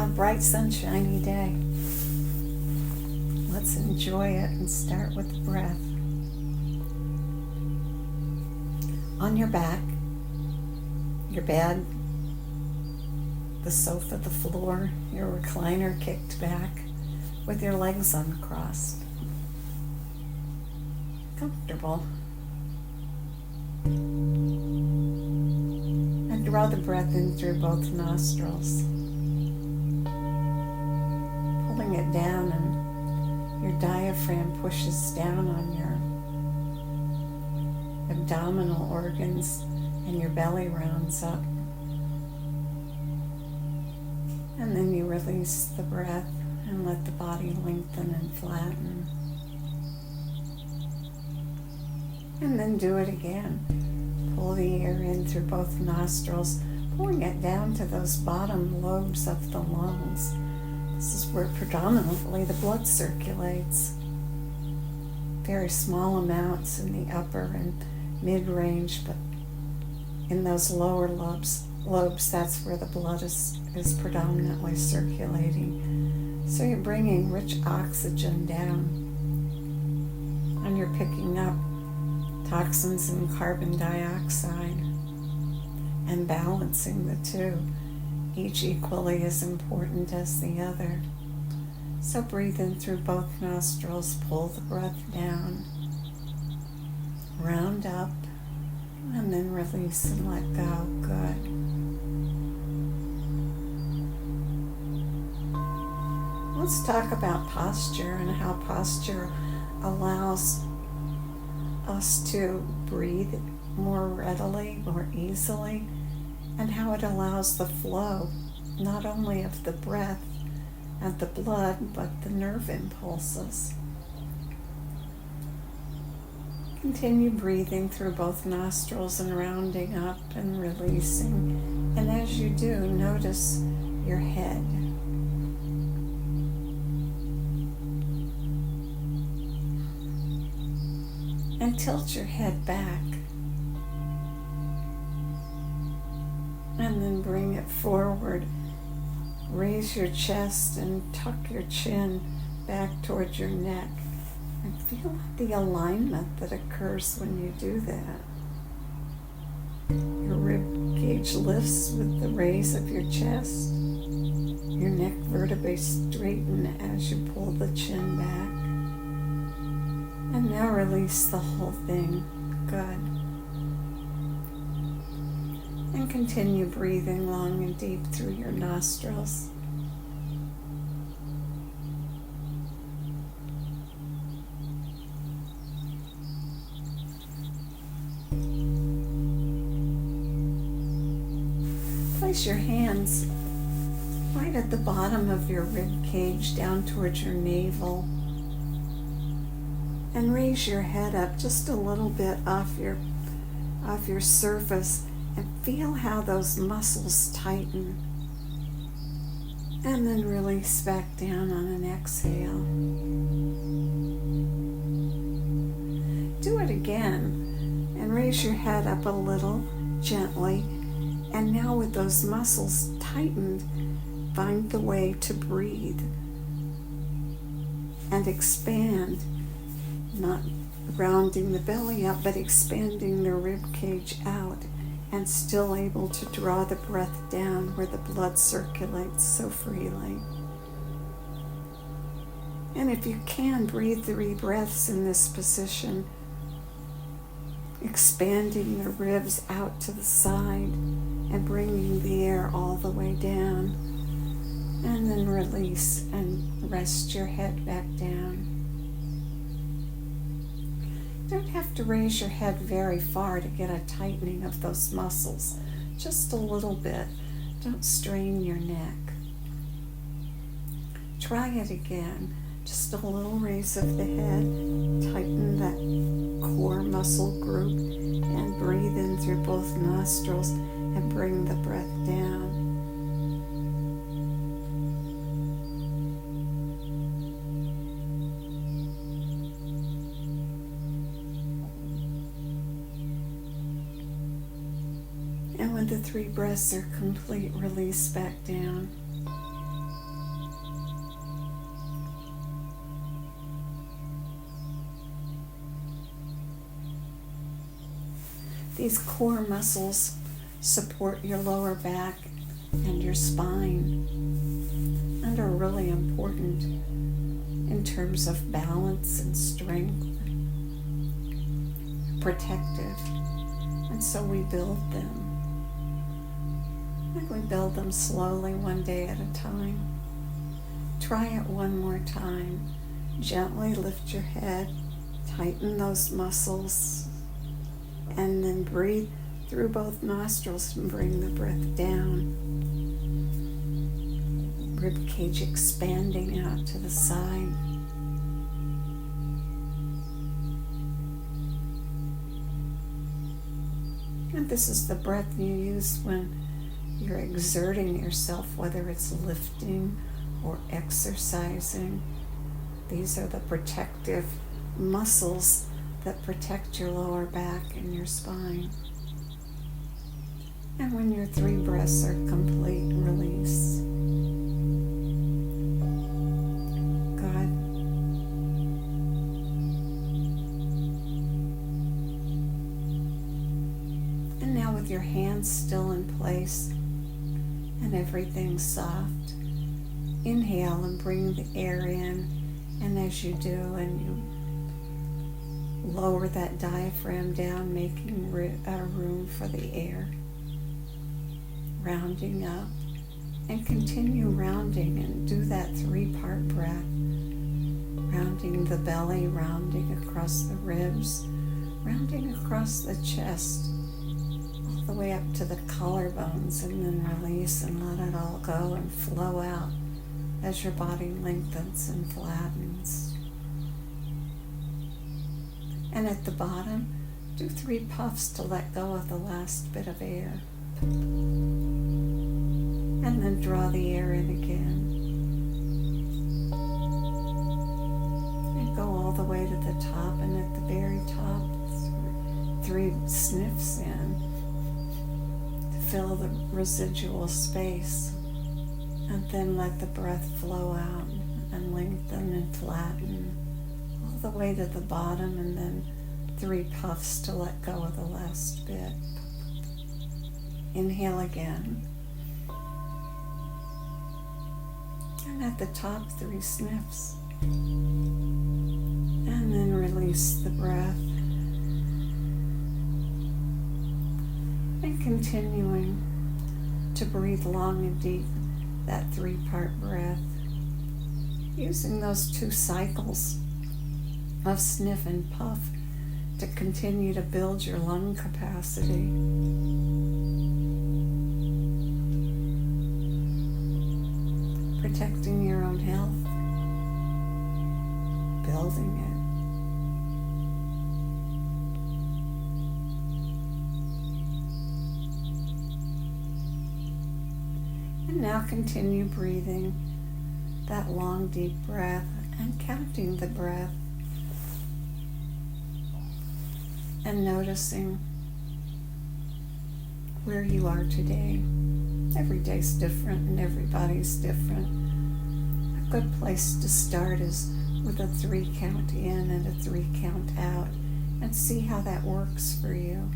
bright sunshiny day. Let's enjoy it and start with the breath. On your back, your bed, the sofa, the floor, your recliner kicked back with your legs uncrossed. Comfortable. And draw the breath in through both nostrils. Pulling it down, and your diaphragm pushes down on your abdominal organs and your belly rounds up. And then you release the breath and let the body lengthen and flatten. And then do it again. Pull the air in through both nostrils, pulling it down to those bottom lobes of the lungs. This is where predominantly the blood circulates. Very small amounts in the upper and mid-range, but in those lower lobes, that's where the blood is predominantly circulating. So you're bringing rich oxygen down, and you're picking up toxins and carbon dioxide and balancing the two, each equally as important as the other. So breathe in through both nostrils, pull the breath down, round up, and then release and let go. Good. Let's talk about posture and how posture allows us to breathe more readily, more easily, and how it allows the flow, not only of the breath and the blood, but the nerve impulses. Continue breathing through both nostrils and rounding up and releasing. And as you do, notice your head. And tilt your head back. And then bring it forward. Raise your chest and tuck your chin back towards your neck. And feel the alignment that occurs when you do that. Your rib cage lifts with the raise of your chest. Your neck vertebrae straighten as you pull the chin back. And now release the whole thing. Good. And continue breathing long and deep through your nostrils. Place your hands right at the bottom of your rib cage down towards your navel. And raise your head up just a little bit off your surface, and feel how those muscles tighten. And then release back down on an exhale. Do it again and raise your head up a little gently. And now with those muscles tightened, find the way to breathe and expand. Not rounding the belly up, but expanding the rib cage out, and still able to draw the breath down where the blood circulates so freely. And if you can, breathe 3 breaths in this position, expanding the ribs out to the side and bringing the air all the way down. And then release and rest your head back down. You don't have to raise your head very far to get a tightening of those muscles. Just a little bit. Don't strain your neck. Try it again. Just a little raise of the head. Tighten that core muscle group and breathe in through both nostrils and bring the breath down. And when the 3 breaths are complete, release back down. These core muscles support your lower back and your spine and are really important in terms of balance and strength, protective. And so we build them. And we build them slowly, one day at a time. Try it one more time. Gently lift your head, tighten those muscles, and then breathe through both nostrils and bring the breath down. Rib cage expanding out to the side. And this is the breath you use when you're exerting yourself, whether it's lifting or exercising. These are the protective muscles that protect your lower back and your spine. And when your 3 breaths are complete, release. Good. And now with your hands still in place and everything soft, inhale and bring the air in. And as you do, and you lower that diaphragm down, making room for the air. Rounding up, and continue rounding, and do that 3-part breath. Rounding the belly, rounding across the ribs, rounding across the chest, all the way up to the collarbones, and then release and let it all go and flow out as your body lengthens and flattens. And at the bottom, do 3 puffs to let go of the last bit of air. And then draw the air in again. And go all the way to the top, and at the very top, 3 sniffs in to fill the residual space. And then let the breath flow out and lengthen and flatten all the way to the bottom, and then 3 puffs to let go of the last bit. Inhale again. And at the top, 3 sniffs. And then release the breath. And continuing to breathe long and deep, that 3-part breath, using those 2 cycles of sniff and puff to continue to build your lung capacity. Protecting your own health, building it. And now continue breathing that long, deep breath and counting the breath and noticing where you are today. Every day's different and everybody's different. A good place to start is with a 3 count in and a 3 count out, and see how that works for you.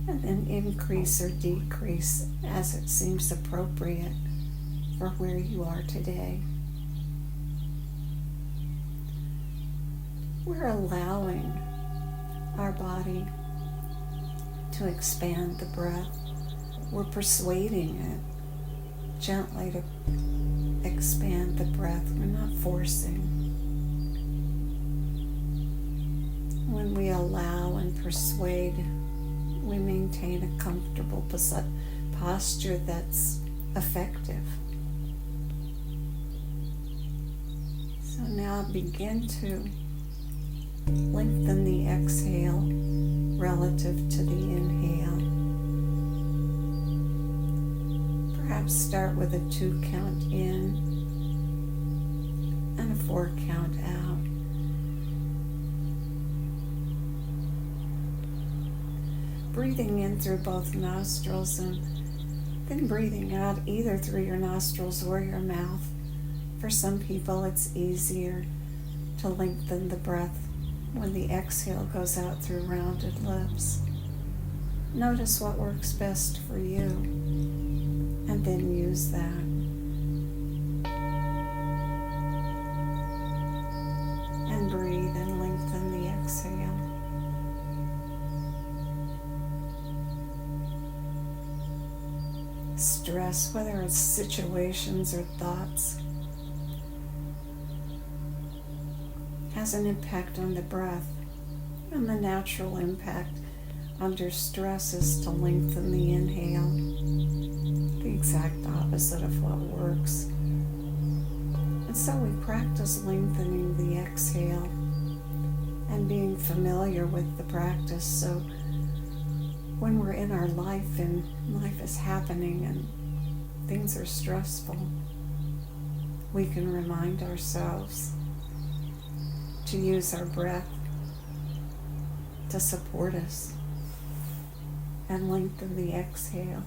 And then increase or decrease as it seems appropriate for where you are today. We're allowing our body to expand the breath. We're persuading it gently to expand the breath. We're not forcing. When we allow and persuade, we maintain a comfortable posture that's effective. So now begin to lengthen the exhale relative to the inhale. Perhaps start with a 2 count in and a 4 count out. Breathing in through both nostrils and then breathing out either through your nostrils or your mouth. For some people, it's easier to lengthen the breath when the exhale goes out through rounded lips. Notice what works best for you, and then use that. And breathe and lengthen the exhale. Stress, whether it's situations or thoughts, has an impact on the breath, and the natural impact under stress is to lengthen the inhale, the exact opposite of what works. And so we practice lengthening the exhale and being familiar with the practice, so when we're in our life and life is happening and things are stressful, we can remind ourselves to use our breath to support us and lengthen the exhale.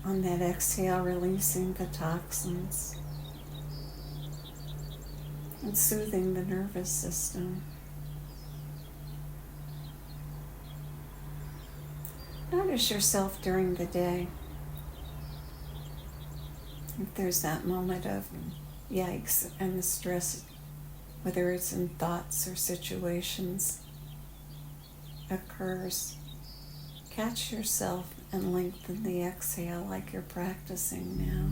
On that exhale, releasing the toxins and soothing the nervous system. Notice yourself during the day. If there's that moment of yikes and the stress, whether it's in thoughts or situations, occurs, catch yourself and lengthen the exhale like you're practicing now.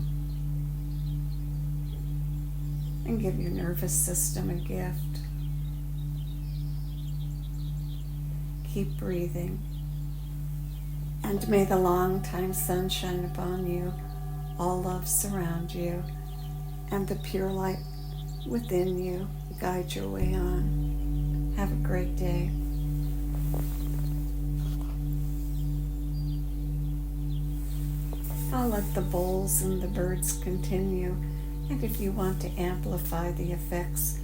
And give your nervous system a gift. Keep breathing. And may the long time sun shine upon you, all love surround you, and the pure light within you guide your way on. Have a great day. I'll let the bowls and the birds continue, and if you want to amplify the effects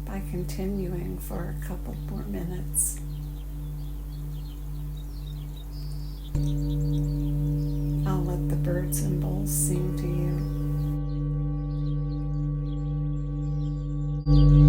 by continuing for a couple more minutes. I'll let the birds and bowls sing to you.